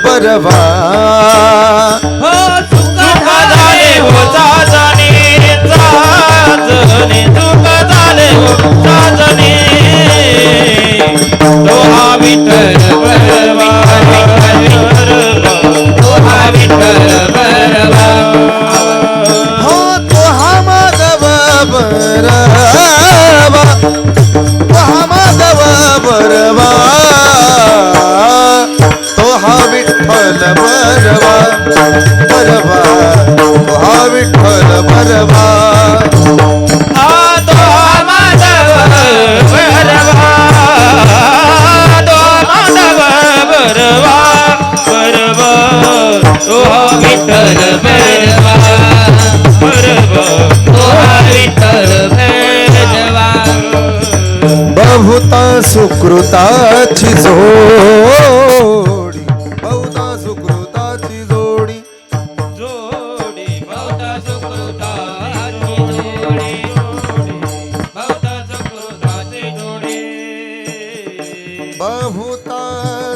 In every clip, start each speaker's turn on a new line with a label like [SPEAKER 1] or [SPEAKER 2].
[SPEAKER 1] बरवा
[SPEAKER 2] हो सुख झाले हो साजने साजने सुख झाले हो साजने तो हा विठ्ठल बरवा तो हा विठ्ठल बरवा
[SPEAKER 1] हो तो हा माधव बरवा तो हा माधव बरवा तो हा विठ्ठल बरवा बरवा तो हा विठ्ठल बरवा
[SPEAKER 2] तो माधव बरवा तो माधव बरवा बरवा तो विठ्ठल बरवा बरवा तो विठ्ठल बरवा
[SPEAKER 1] बहुता सुकृताची जोडी बहुता सुकृताची जोडी
[SPEAKER 2] जोडी बहुता सुकृताची जोडी बहुता सुकृताची जोडी
[SPEAKER 1] बहुता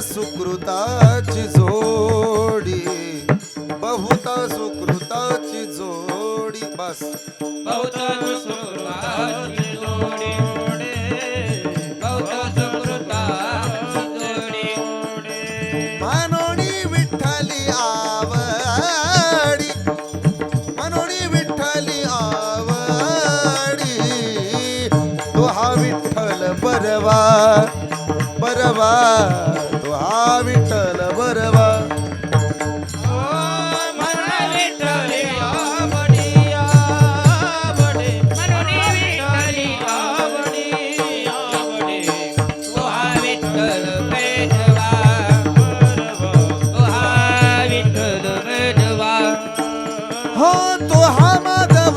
[SPEAKER 1] सुकृताची जोडी बहुता सुकृताची जोडी बस
[SPEAKER 2] बहुता सुकृताची जोडी बहुता सुकृताची जोडी
[SPEAKER 1] मनोणी विठ्ठली आवडी मनोणी विठ्ठली आवडी तो हा विठ्ठल बरवा बरवा तो हा विठ्ठल बरवा हो तो हा माधव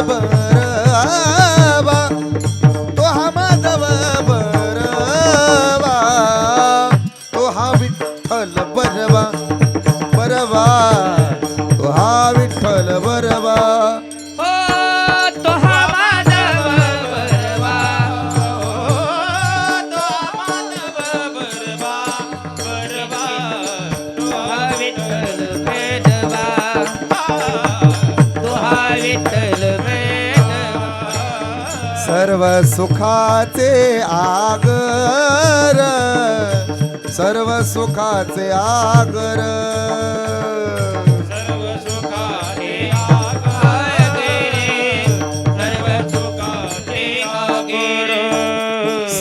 [SPEAKER 1] बरवा तो हा माधव बरवा तो हा विठ्ठल बरवा बरवा तो हा विठ्ठल बरवा सर्व सुखाचे आगर सर्व सुखाचे आगर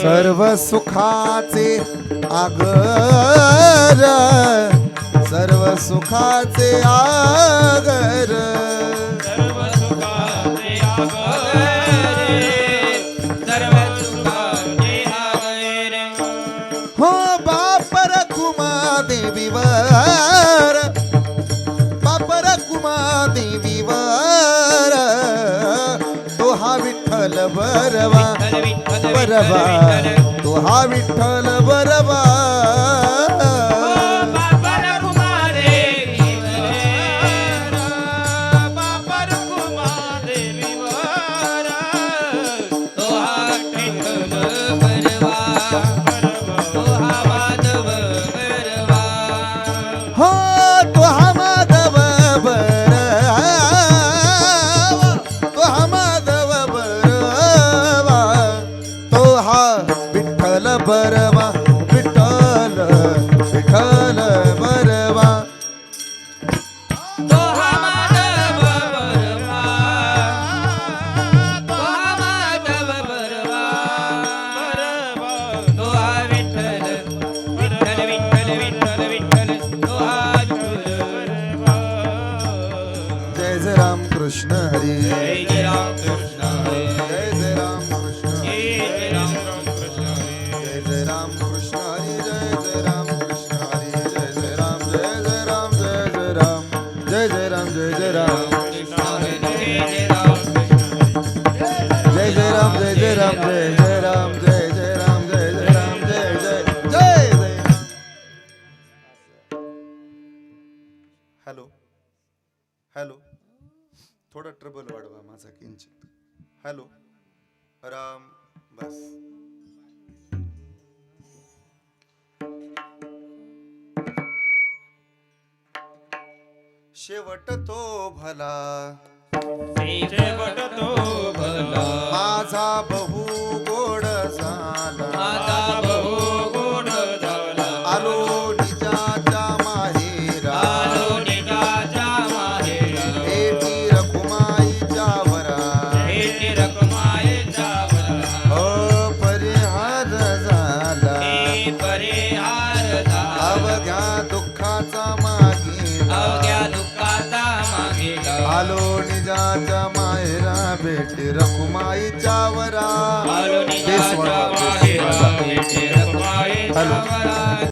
[SPEAKER 1] सर्व सुखाचे आगर सर्व सुखाचे आगर हो बापर कुमा देवीवर बापर कुमा देवीवर तो हा विठ्ठल बरवा बरवा तो हा विठ्ठल बरवा हो तो हा माधव बरवा तो हा माधव बरवा तो हा विठ्ठल बरवा विठ्ठल विठ्ठल बरवा जय जय राम कृष्ण हरी
[SPEAKER 2] जय जय राम कृष्ण हरी
[SPEAKER 1] जय जय राम कृष्ण
[SPEAKER 2] जय जय राम कृष्ण हरी
[SPEAKER 1] जय जय राम कृष्ण हरी जय जय राम कृष्ण हरी जय जय राम जय जय राम जय जय राम जय जय राम जय जय राम
[SPEAKER 2] कृष्ण हरी जय जय राम कृष्ण हरी
[SPEAKER 1] जय जय राम जय जय राम जय जय राम जय जय राम जय जय राम जय जय जय जय हॅलो हॅलो थोडा ट्रबल वाढवा माझा किंचित हॅलो राम बस शेवट तो भला
[SPEAKER 2] शेवट तो भला
[SPEAKER 1] माझा बहु गोड झाला
[SPEAKER 2] माझा बहु गोड झाला
[SPEAKER 1] आलो निजाच्या माहेरा
[SPEAKER 2] आलो निजाच्या माहेरा
[SPEAKER 1] भेटी रखुमाईच्या वरा
[SPEAKER 2] भेटी रखुमाईच्या वरा
[SPEAKER 1] अपरिहार झाला
[SPEAKER 2] परिहार झाला
[SPEAKER 1] अवघ्या दुःखाचा मागेला
[SPEAKER 2] अवघ्या दुःखाचा मागेला
[SPEAKER 1] आलो निजाच्या माहेरा भेटी रखुमाईच्या वरा
[SPEAKER 2] आलो निजाच्या माहेरा भेटी रखुमाईच्या वरा